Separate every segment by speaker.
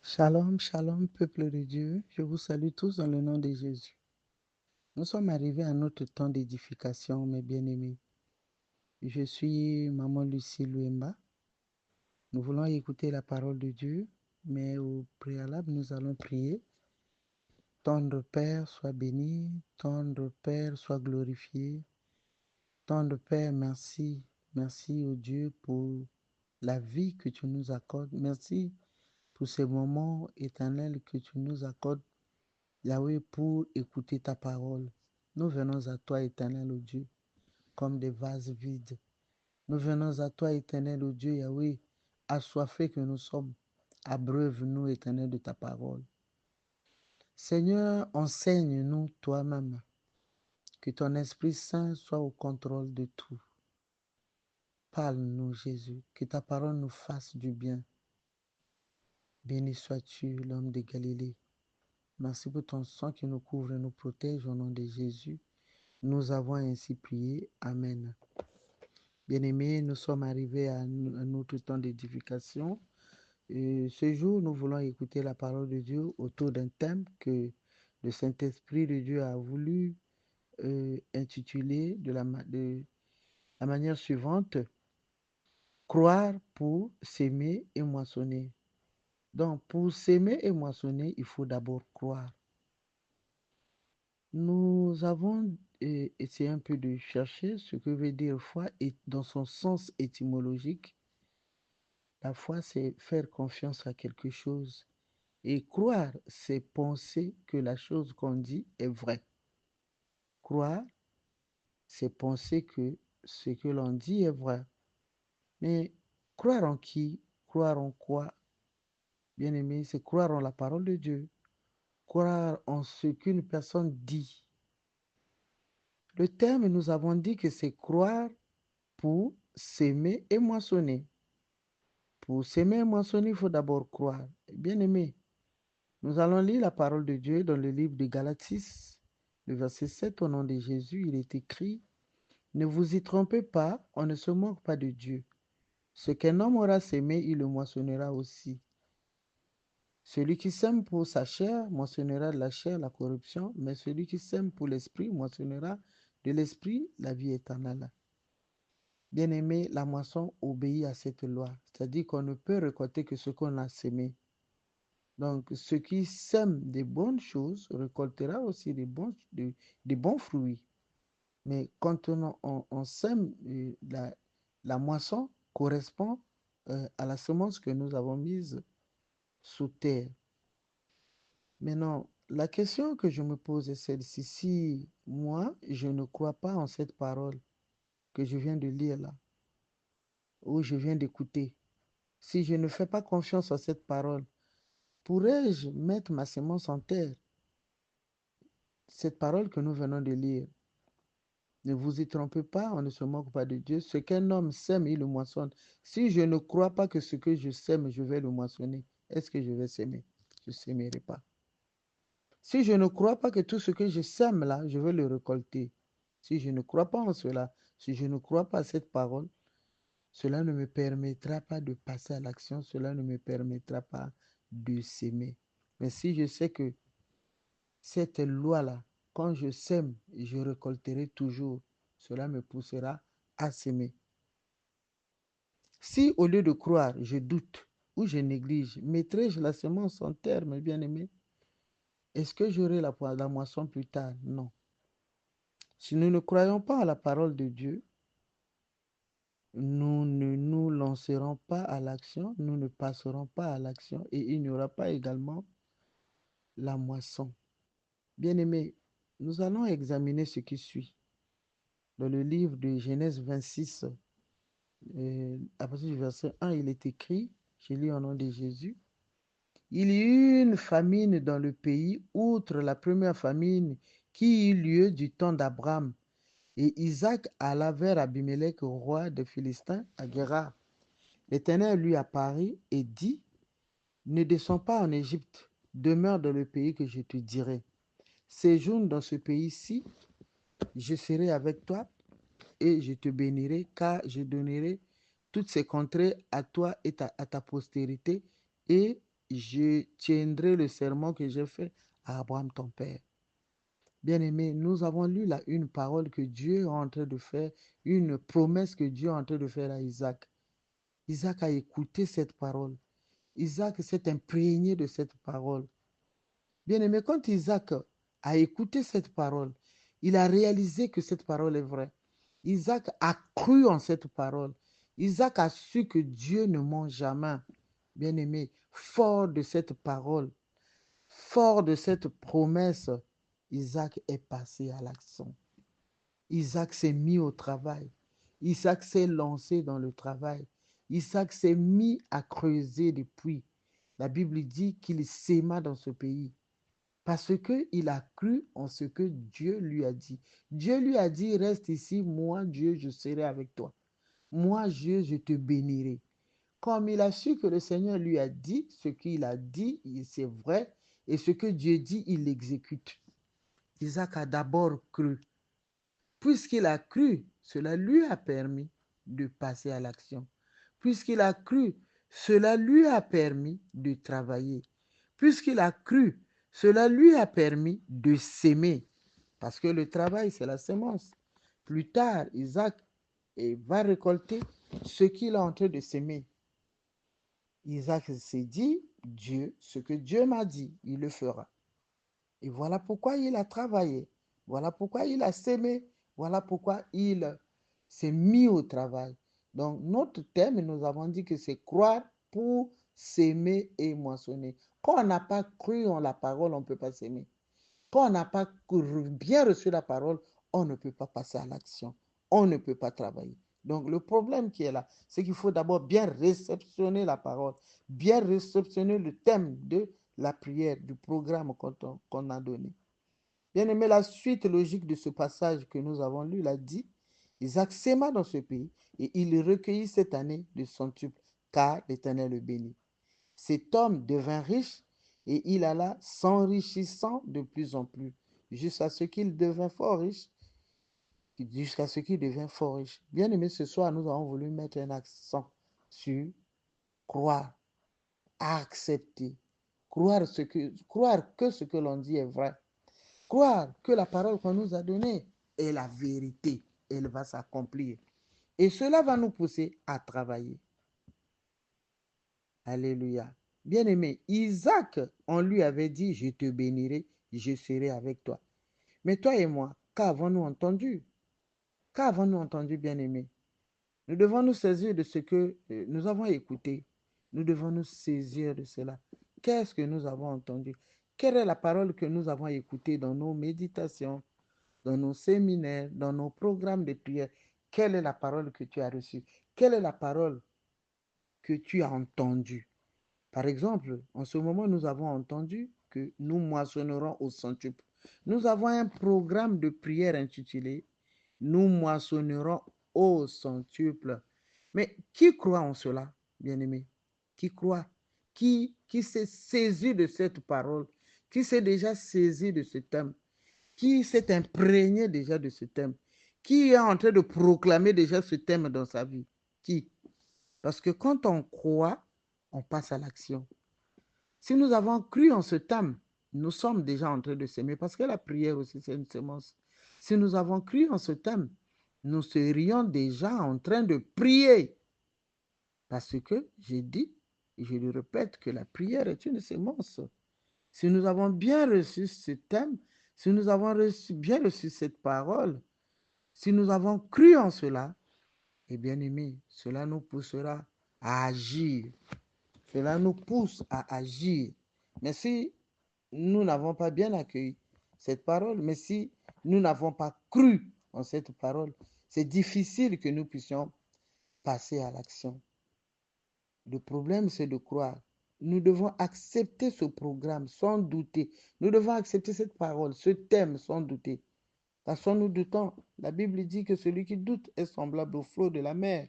Speaker 1: Shalom, shalom, peuple de Dieu. Je vous salue tous dans le nom de Jésus. Nous sommes arrivés à notre temps d'édification, mes bien-aimés. Je suis Maman Lucie Luemba. Nous voulons écouter la parole de Dieu, mais au préalable, nous allons prier. Tendre Père, sois béni. Tendre Père, sois glorifié. Tendre Père, merci. Merci au Dieu pour la vie que tu nous accordes. Merci pour ces moments éternels que tu nous accordes, Yahweh, pour écouter ta parole. Nous venons à toi, éternel, ô Dieu, comme des vases vides. Nous venons à toi, éternel, ô Dieu, Yahweh, assoiffés que nous sommes. Abreuve-nous, éternel, de ta parole. Seigneur, enseigne-nous toi-même. Que ton Esprit Saint soit au contrôle de tout. Parle-nous, Jésus. Que ta parole nous fasse du bien. Béni sois-tu, l'homme de Galilée. Merci pour ton sang qui nous couvre et nous protège au nom de Jésus. Nous avons ainsi prié. Amen. Bien-aimés, nous sommes arrivés à notre temps d'édification. Ce jour, nous voulons écouter la parole de Dieu autour d'un thème que le Saint-Esprit de Dieu a voulu intituler de la manière suivante: croire pour s'aimer et moissonner. Donc, pour s'aimer et moissonner, il faut d'abord croire. Nous avons essayé un peu de chercher ce que veut dire foi et dans son sens étymologique. La foi, c'est faire confiance à quelque chose. Et croire, c'est penser que la chose qu'on dit est vraie. Croire, c'est penser que ce que l'on dit est vrai. Mais croire en qui? Croire en quoi? Bien aimé, c'est croire en la parole de Dieu. Croire en ce qu'une personne dit. Le terme, nous avons dit que c'est croire pour s'aimer et moissonner. Pour s'aimer et moissonner, il faut d'abord croire. Bien aimé, nous allons lire la parole de Dieu dans le livre de Galates 6, le verset 7, au nom de Jésus. Il est écrit: ne vous y trompez pas, on ne se moque pas de Dieu. Ce qu'un homme aura sémé, il le moissonnera aussi. Celui qui sème pour sa chair moissonnera de la chair la corruption, mais celui qui sème pour l'esprit moissonnera de l'esprit la vie éternelle. Bien-aimé, la moisson obéit à cette loi, c'est-à-dire qu'on ne peut récolter que ce qu'on a sémé. Donc, ce qui sème des bonnes choses récoltera aussi des bons fruits. Mais quand on sème, la moisson correspond à la semence que nous avons mise sous terre. Maintenant, la question que je me pose est celle-ci: si moi, je ne crois pas en cette parole que je viens de lire là, ou je viens d'écouter, si je ne fais pas confiance à cette parole, pourrais-je mettre ma semence en terre? Cette parole que nous venons de lire, ne vous y trompez pas, on ne se moque pas de Dieu. Ce qu'un homme sème, il le moissonne. Si je ne crois pas que ce que je sème, je vais le moissonner, est-ce que je vais s'aimer? Je ne s'aimerai pas. Si je ne crois pas que tout ce que je sème là, je vais le récolter, si je ne crois pas en cela, si je ne crois pas à cette parole, cela ne me permettra pas de passer à l'action, cela ne me permettra pas de s'aimer. Mais si je sais que cette loi-là, quand je sème, je récolterai toujours, cela me poussera à s'aimer. Si au lieu de croire, je doute ou je néglige, mettrai-je la semence en terre, mes bien-aimés? Est-ce que j'aurai la moisson plus tard? Non. Si nous ne croyons pas à la parole de Dieu, nous ne nous lancerons pas à l'action, nous ne passerons pas à l'action et il n'y aura pas également la moisson. Bien-aimés, nous allons examiner ce qui suit. Dans le livre de Genèse 26, à partir du verset 1, il est écrit, je lis au nom de Jésus: il y eut une famine dans le pays, outre la première famine qui eut lieu du temps d'Abraham. Et Isaac alla vers Abimelech, roi des Philistins, à Guérar. L'Éternel lui apparut et dit: ne descends pas en Égypte, demeure dans le pays que je te dirai. Séjourne dans ce pays-ci, je serai avec toi et je te bénirai, car je donnerai toutes ces contrées à toi et à ta postérité, et je tiendrai le serment que j'ai fait à Abraham ton père. Bien-aimé, nous avons lu là une parole que Dieu est en train de faire, une promesse que Dieu est en train de faire à Isaac. Isaac a écouté cette parole. Isaac s'est imprégné de cette parole. Bien-aimé, quand Isaac a écouté cette parole, il a réalisé que cette parole est vraie. Isaac a cru en cette parole. Isaac a su que Dieu ne ment jamais. Bien-aimé, fort de cette parole, fort de cette promesse, Isaac est passé à l'action. Isaac s'est mis au travail. Isaac s'est lancé dans le travail. Isaac s'est mis à creuser des puits. La Bible dit qu'il sème dans ce pays parce qu'il a cru en ce que Dieu lui a dit. Dieu lui a dit, reste ici, moi Dieu, je serai avec toi. Moi Dieu, je te bénirai. Comme il a su que le Seigneur lui a dit, ce qu'il a dit, c'est vrai, et ce que Dieu dit, il l'exécute. Isaac a d'abord cru. Puisqu'il a cru, cela lui a permis de passer à l'action. Puisqu'il a cru, cela lui a permis de travailler. Puisqu'il a cru, cela lui a permis de s'aimer. Parce que le travail, c'est la semence. Plus tard, Isaac va récolter ce qu'il est en train de s'aimer. Isaac s'est dit, Dieu, ce que Dieu m'a dit, il le fera. Et voilà pourquoi il a travaillé. Voilà pourquoi il a s'aimé. Voilà pourquoi il s'est mis au travail. Donc, notre thème, nous avons dit que c'est croire pour s'aimer et moissonner. Quand on n'a pas cru en la parole, on ne peut pas s'aimer. Quand on n'a pas bien reçu la parole, on ne peut pas passer à l'action. On ne peut pas travailler. Donc, le problème qui est là, c'est qu'il faut d'abord bien réceptionner la parole, bien réceptionner le thème de la prière, du programme qu'on a donné. Bien aimé, la suite logique de ce passage que nous avons lu l'a dit, Isaac sème dans ce pays et il recueillit cette année de centuple, car l'Éternel le bénit. Cet homme devint riche et il alla s'enrichissant de plus en plus, jusqu'à ce qu'il devint fort riche, jusqu'à ce qu'il devint fort riche. Bien aimé, ce soir, nous avons voulu mettre un accent sur croire, accepter, croire que ce que l'on dit est vrai, croire que la parole qu'on nous a donnée est la vérité, elle va s'accomplir. Et cela va nous pousser à travailler. Alléluia. Bien-aimé, Isaac, on lui avait dit, je te bénirai, je serai avec toi. Mais toi et moi, qu'avons-nous entendu? Qu'avons-nous entendu, bien-aimé? Nous devons nous saisir de ce que nous avons écouté. Nous devons nous saisir de cela. Qu'est-ce que nous avons entendu? Quelle est la parole que nous avons écoutée dans nos méditations, dans nos séminaires, dans nos programmes de prière? Quelle est la parole que tu as reçue? Quelle est la parole que tu as entendue? Par exemple, en ce moment, nous avons entendu que nous moissonnerons au centuple. Nous avons un programme de prière intitulé Nous moissonnerons au centuple. Mais qui croit en cela, bien-aimé? Qui croit? Qui s'est saisi de cette parole? Qui s'est déjà saisi de ce thème? Qui s'est imprégné déjà de ce thème? Qui est en train de proclamer déjà ce thème dans sa vie? Qui? Parce que quand on croit, on passe à l'action. Si nous avons cru en ce thème, nous sommes déjà en train de s'aimer parce que la prière aussi, c'est une semence. Si nous avons cru en ce thème, nous serions déjà en train de prier. Parce que j'ai dit, et je le répète, que la prière est une semence. Si nous avons bien reçu ce thème, si nous avons bien reçu cette parole, si nous avons cru en cela, et bien aimé, cela nous poussera à agir. Cela nous pousse à agir. Mais si nous n'avons pas bien accueilli cette parole, mais si nous n'avons pas cru en cette parole, c'est difficile que nous puissions passer à l'action. Le problème, c'est de croire. Nous devons accepter ce programme sans douter. Nous devons accepter cette parole, ce thème sans douter. Passons-nous du temps. La Bible dit que celui qui doute est semblable au flot de la mer,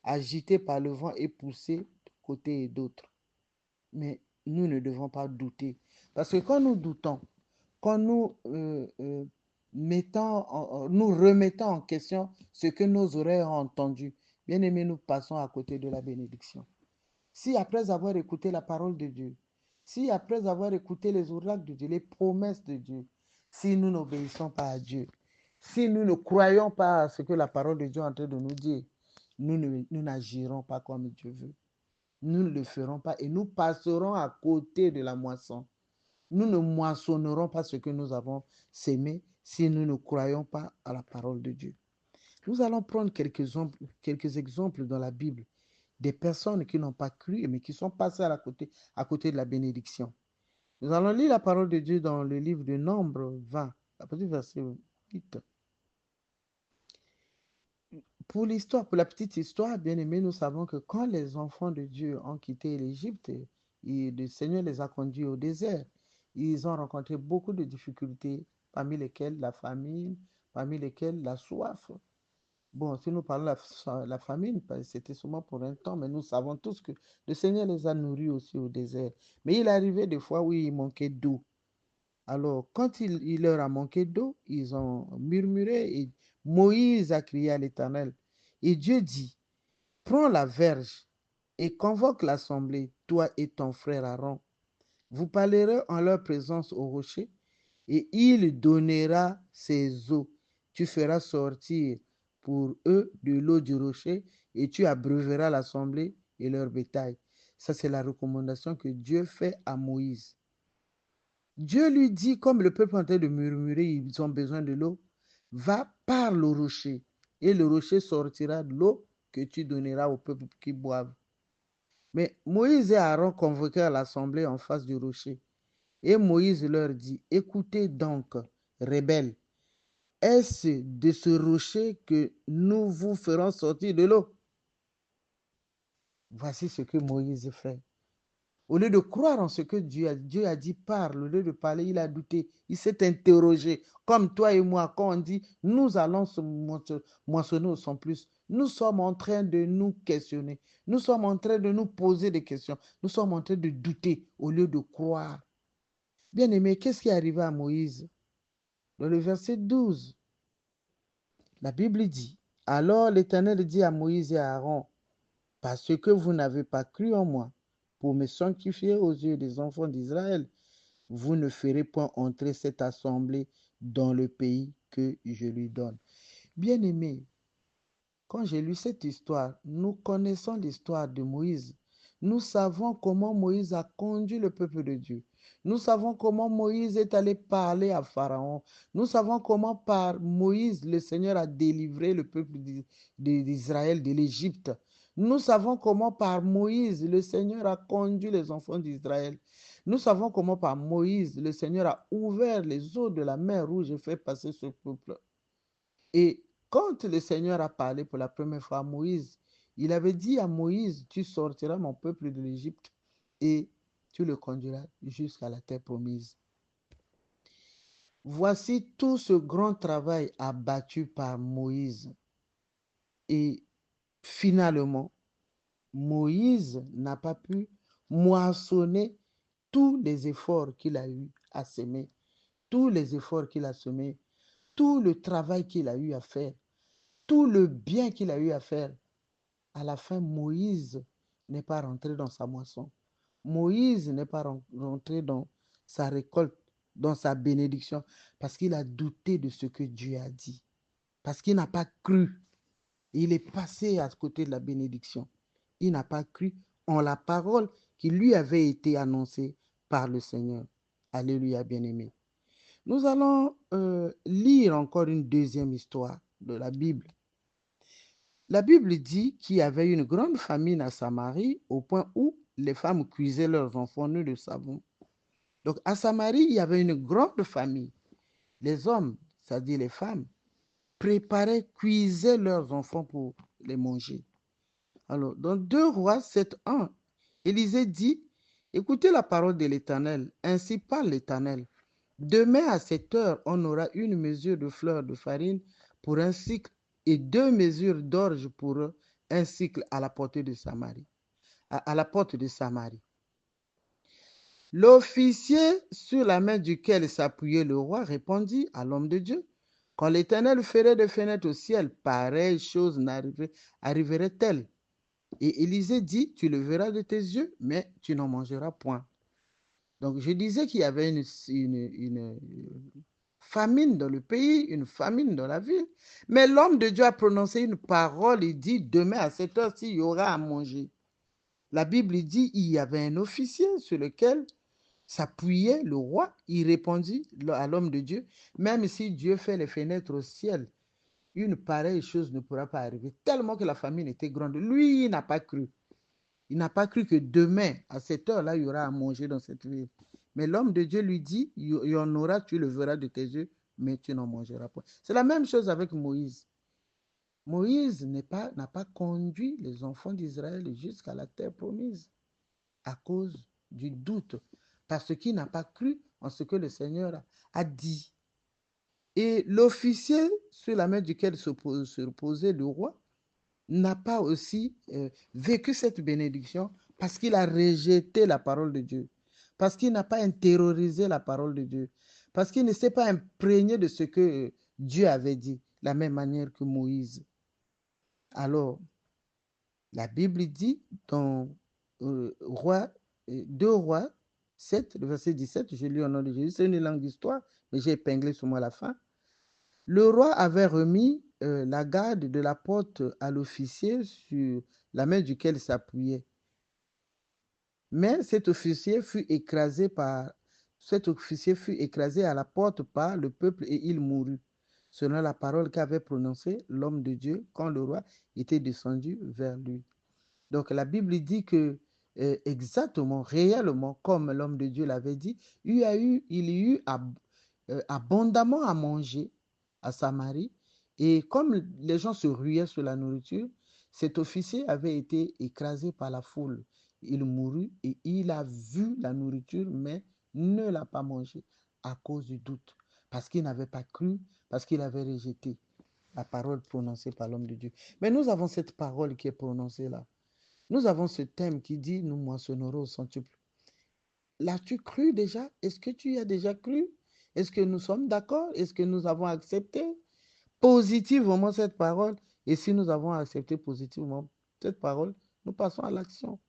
Speaker 1: agité par le vent et poussé de côté et d'autre. Mais nous ne devons pas douter. Parce que quand nous doutons, quand nous nous remettons en question ce que nos oreilles ont entendu, bien aimé, nous passons à côté de la bénédiction. Si après avoir écouté la parole de Dieu, Si après avoir écouté les oracles de Dieu, les promesses de Dieu, si nous n'obéissons pas à Dieu, si nous ne croyons pas à ce que la parole de Dieu est en train de nous dire, nous n'agirons pas comme Dieu veut. Nous ne le ferons pas et nous passerons à côté de la moisson. Nous ne moissonnerons pas ce que nous avons sémé si nous ne croyons pas à la parole de Dieu. Nous allons prendre quelques exemples dans la Bible des personnes qui n'ont pas cru mais qui sont passées à côté de la bénédiction. Nous allons lire la parole de Dieu dans le livre de Nombre 20, à partir du verset 8. Pour l'histoire, pour la petite histoire, bien aimé, nous savons que quand les enfants de Dieu ont quitté l'Égypte, le Seigneur les a conduits au désert. Ils ont rencontré beaucoup de difficultés, parmi lesquelles la famine, parmi lesquelles la soif. Bon, si nous parlons de la famine, c'était seulement pour un temps, mais nous savons tous que le Seigneur les a nourris aussi au désert. Mais il arrivait des fois où il manquait d'eau. Alors, quand il leur a manqué d'eau, ils ont murmuré et Moïse a crié à l'Éternel. Et Dieu dit, prends la verge et convoque l'assemblée, toi et ton frère Aaron. Vous parlerez en leur présence au rocher et il donnera ses eaux. Tu feras sortir pour eux de l'eau du rocher et tu abreuveras l'assemblée et leur bétail. Ça, c'est la recommandation que Dieu fait à Moïse. Dieu lui dit, comme le peuple est en train de murmurer, ils ont besoin de l'eau, va, parle au rocher, et le rocher sortira de l'eau que tu donneras au peuple qui boive. Mais Moïse et Aaron convoquèrent l'assemblée en face du rocher. Et Moïse leur dit, écoutez donc, rebelles, est-ce de ce rocher que nous vous ferons sortir de l'eau? Voici ce que Moïse fait. Au lieu de croire en ce que Dieu a dit, parle. Au lieu de parler, il a douté. Il s'est interrogé. Comme toi et moi, quand on dit, nous allons moissonner au sans plus, nous sommes en train de nous questionner. Nous sommes en train de nous poser des questions. Nous sommes en train de douter au lieu de croire. Bien aimé, qu'est-ce qui est arrivé à Moïse? Dans le verset 12, la Bible dit, alors l'Éternel dit à Moïse et à Aaron, parce que vous n'avez pas cru en moi pour me sanctifier aux yeux des enfants d'Israël, vous ne ferez point entrer cette assemblée dans le pays que je lui donne. Bien-aimés, quand j'ai lu cette histoire, nous connaissons l'histoire de Moïse. Nous savons comment Moïse a conduit le peuple de Dieu. Nous savons comment Moïse est allé parler à Pharaon. Nous savons comment par Moïse, le Seigneur a délivré le peuple d'Israël de l'Égypte. Nous savons comment par Moïse, le Seigneur a conduit les enfants d'Israël. Nous savons comment par Moïse, le Seigneur a ouvert les eaux de la mer Rouge et fait passer ce peuple. Et quand le Seigneur a parlé pour la première fois à Moïse, il avait dit à Moïse, tu sortiras mon peuple de l'Égypte et tu le conduiras jusqu'à la terre promise. Voici tout ce grand travail abattu par Moïse. Et finalement, Moïse n'a pas pu moissonner tous les efforts qu'il a eu à semer, tous les efforts qu'il a semés, tout le travail qu'il a eu à faire, tout le bien qu'il a eu à faire. À la fin, Moïse n'est pas rentré dans sa moisson. Moïse n'est pas rentré dans sa récolte, dans sa bénédiction, parce qu'il a douté de ce que Dieu a dit, parce qu'il n'a pas cru. Il est passé à côté de la bénédiction. Il n'a pas cru en la parole qui lui avait été annoncée par le Seigneur. Alléluia, bien-aimé. Nous allons lire encore une deuxième histoire de la Bible. La Bible dit qu'il y avait une grande famine à Samarie au point où les femmes cuisaient leurs enfants nus de savon. Donc à Samarie, il y avait une grande famille. Les hommes, c'est-à-dire les femmes, préparaient, cuisaient leurs enfants pour les manger. Alors, dans 2 Rois 7:1, Élisée dit, écoutez la parole de l'Éternel, ainsi parle l'Éternel. Demain à cette heure, on aura une mesure de fleur de farine pour un cycle et 2 mesures d'orge pour un cycle à la portée de Samarie, à la porte de Samarie. L'officier sur la main duquel s'appuyait le roi répondit à l'homme de Dieu, quand l'Éternel ferait des fenêtres au ciel, pareille chose arriverait-elle? Et Élisée dit, tu le verras de tes yeux, mais tu n'en mangeras point. Donc, je disais qu'il y avait une famine dans le pays, une famine dans la ville. Mais l'homme de Dieu a prononcé une parole. Il dit, demain à cette heure-ci, il y aura à manger. La Bible dit, il y avait un officier sur lequel s'appuyait le roi. Il répondit à l'homme de Dieu, même si Dieu fait les fenêtres au ciel, une pareille chose ne pourra pas arriver, tellement que la famine était grande. Lui, il n'a pas cru. Il n'a pas cru que demain, à cette heure-là, il y aura à manger dans cette ville. Mais l'homme de Dieu lui dit, il y en aura, tu le verras de tes yeux, mais tu n'en mangeras pas. C'est la même chose avec Moïse. Moïse n'a pas conduit les enfants d'Israël jusqu'à la terre promise à cause du doute, parce qu'il n'a pas cru en ce que le Seigneur a dit. Et l'officier sur la main duquel se reposait le roi n'a pas aussi vécu cette bénédiction parce qu'il a rejeté la parole de Dieu, parce qu'il n'a pas intériorisé la parole de Dieu, parce qu'il ne s'est pas imprégné de ce que Dieu avait dit, de la même manière que Moïse. Alors, la Bible dit dans 2 Rois 7, le verset 17, je lis au nom de Jésus, c'est une langue d'histoire, mais j'ai épinglé sur moi la fin. Le roi avait remis la garde de la porte à l'officier sur la main duquel s'appuyait. Mais cet officier fut écrasé à la porte par le peuple et il mourut, selon la parole qu'avait prononcée l'homme de Dieu quand le roi était descendu vers lui. Donc la Bible dit que exactement, réellement, comme l'homme de Dieu l'avait dit, il y a eu abondamment à manger à Samarie. Et comme les gens se ruaient sur la nourriture, cet officier avait été écrasé par la foule. Il mourut et il a vu la nourriture, mais ne l'a pas mangée à cause du doute, parce qu'il n'avait pas cru, parce qu'il avait rejeté la parole prononcée par l'homme de Dieu. Mais nous avons cette parole qui est prononcée là. Nous avons ce thème qui dit, nous moissonnerons au centuple. L'as-tu cru déjà? Est-ce que tu y as déjà cru? Est-ce que nous sommes d'accord? Est-ce que nous avons accepté positivement cette parole? Et si nous avons accepté positivement cette parole, nous passons à l'action.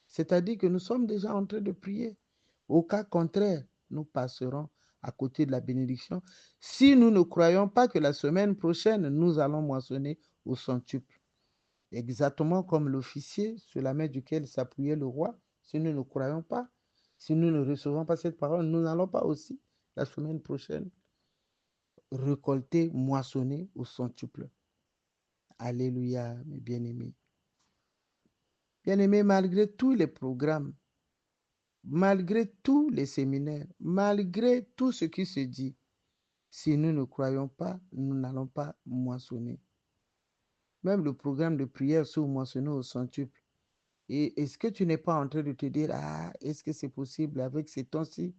Speaker 1: C'est-à-dire que nous sommes déjà en train de prier. Au cas contraire, nous passerons à côté de la bénédiction si nous ne croyons pas que la semaine prochaine, nous allons moissonner au centuple. Exactement comme l'officier sur la main duquel s'appuyait le roi, si nous ne croyons pas, si nous ne recevons pas cette parole, nous n'allons pas aussi, la semaine prochaine, récolter, moissonner au centuple. Alléluia, mes bien-aimés. Bien-aimés, malgré tous les programmes, malgré tous les séminaires, malgré tout ce qui se dit, si nous ne croyons pas, nous n'allons pas moissonner. Même le programme de prière sur moissonner au centuple. Et est-ce que tu n'es pas en train de te dire, ah, est-ce que c'est possible avec ces temps-ci?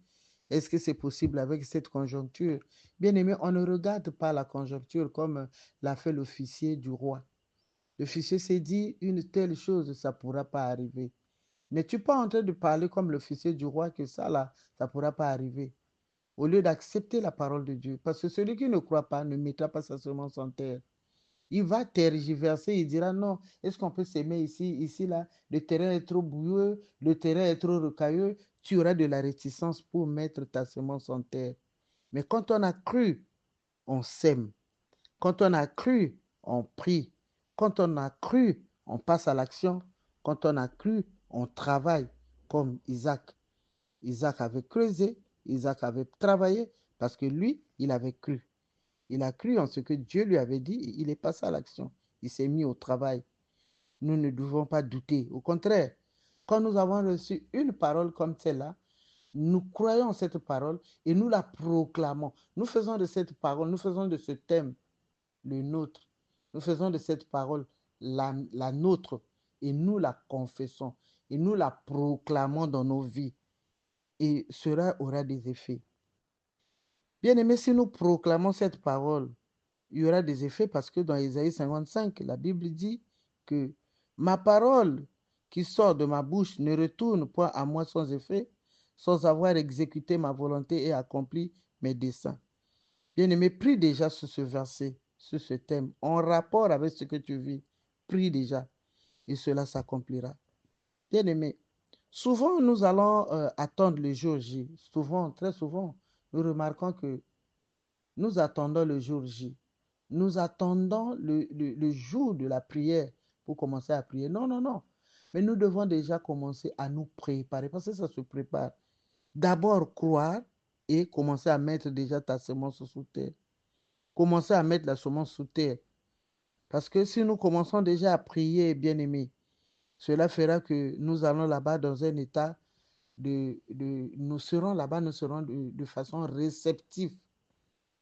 Speaker 1: Est-ce que c'est possible avec cette conjoncture? Bien aimé, on ne regarde pas la conjoncture comme l'a fait l'officier du roi. L'officier s'est dit, une telle chose, ça ne pourra pas arriver. N'es-tu pas en train de parler comme l'officier du roi que ça, là, ça ne pourra pas arriver? Au lieu d'accepter la parole de Dieu. Parce que celui qui ne croit pas ne mettra pas sa semence en terre. Il va tergiverser, il dira non, est-ce qu'on peut s'aimer ici, là, le terrain est trop boueux, le terrain est trop rocailleux, tu auras de la réticence pour mettre ta semence en terre. Mais quand on a cru, on sème. Quand on a cru, on prie. Quand on a cru, on passe à l'action. Quand on a cru, on travaille comme Isaac. Isaac avait creusé, Isaac avait travaillé parce que lui, il avait cru. Il a cru en ce que Dieu lui avait dit et il est passé à l'action. Il s'est mis au travail. Nous ne devons pas douter. Au contraire, quand nous avons reçu une parole comme celle-là, nous croyons cette parole et nous la proclamons. Nous faisons de cette parole, nous faisons de ce thème le nôtre. Nous faisons de cette parole la nôtre et nous la confessons et nous la proclamons dans nos vies. Et cela aura des effets. Bien aimé, si nous proclamons cette parole, il y aura des effets parce que dans Ésaïe 55, la Bible dit que ma parole qui sort de ma bouche ne retourne point à moi sans effet, sans avoir exécuté ma volonté et accompli mes desseins. Bien-aimé, prie déjà sur ce verset, sur ce thème, en rapport avec ce que tu vis. Prie déjà et cela s'accomplira. Bien-aimé, Souvent, nous allons attendre le jour J. Souvent, très souvent, nous remarquons que nous attendons le jour J. Nous attendons le jour de la prière pour commencer à prier. Non, non, non. Mais nous devons déjà commencer à nous préparer parce que ça se prépare. D'abord, croire et commencer à mettre déjà ta semence sous terre. Commencer à mettre la semence sous terre. Parce que si nous commençons déjà à prier, bien aimé, cela fera que nous allons là-bas dans un état nous serons là-bas, nous serons de façon réceptive.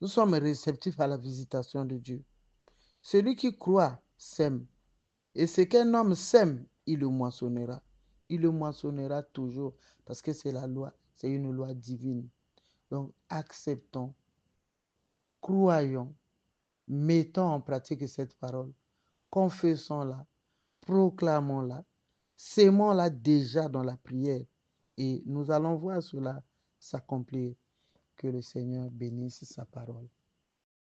Speaker 1: Nous sommes réceptifs à la visitation de Dieu. Celui qui croit sème. Et ce qu'un homme sème, il le moissonnera. Il le moissonnera toujours parce que c'est la loi, c'est une loi divine. Donc, acceptons, croyons, mettons en pratique cette parole, confessons-la, proclamons-la, sémons-la déjà dans la prière et nous allons voir cela s'accomplir. Que le Seigneur bénisse sa parole.